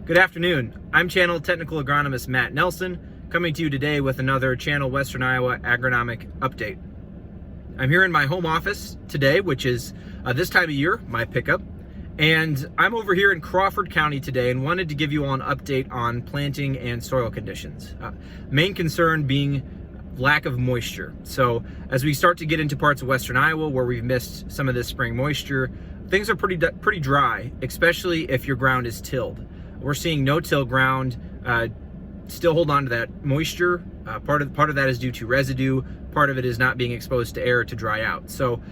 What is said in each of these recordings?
Good afternoon. I'm Channel Technical Agronomist Matt Nelson, coming to you today with another Channel Western Iowa Agronomic update. I'm here in my home office today, which is this time of year, my pickup, and I'm over here in Crawford County today and wanted to give you all an update on planting and soil conditions. Main concern being lack of moisture. So as we start to get into parts of Western Iowa where we've missed some of this spring moisture, things are pretty dry, especially if your ground is tilled. We're seeing no-till ground still hold on to that moisture. Part of that is due to residue. Part of it is not being exposed to air to dry out. So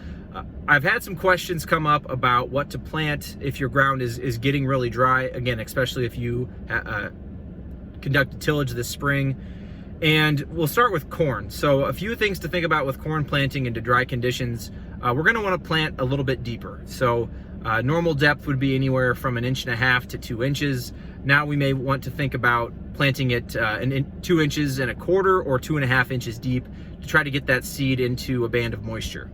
I've had some questions come up about what to plant if your ground is getting really dry. Again, especially if you conducted tillage this spring. And we'll start with corn. So a few things to think about with corn planting into dry conditions. We're going to want to plant a little bit deeper. So normal depth would be anywhere from 1.5 inches to 2 inches. Now we may want to think about planting it 2 inches and a quarter or 2.5 inches deep to try to get that seed into a band of moisture.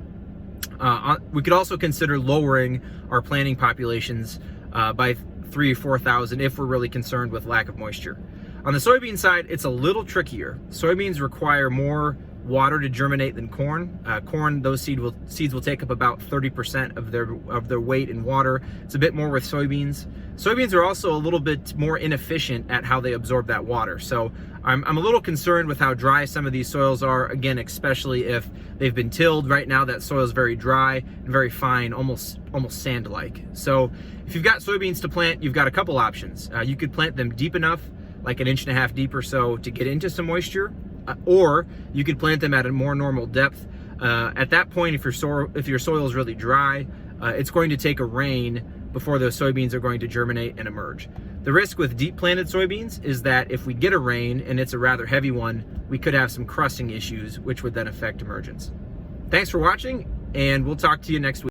We could also consider lowering our planting populations by 3,000 or 4,000 if we're really concerned with lack of moisture. On the soybean side, it's a little trickier. Soybeans require more water to germinate than corn. Corn, those seeds will take up about 30% of their weight in water. It's a bit more with soybeans. Soybeans are also a little bit more inefficient at how they absorb that water. So I'm a little concerned with how dry some of these soils are. Again, especially if they've been tilled. Right now, that soil is very dry and very fine, almost sand-like. So if you've got soybeans to plant, you've got a couple options. You could plant them deep enough, like 1.5 inches deep or so, to get into some moisture. Or you could plant them at a more normal depth. At that point, if your soil is really dry, it's going to take a rain before those soybeans are going to germinate and emerge. The risk with deep planted soybeans is that if we get a rain and it's a rather heavy one, we could have some crusting issues, which would then affect emergence. Thanks for watching, and we'll talk to you next week.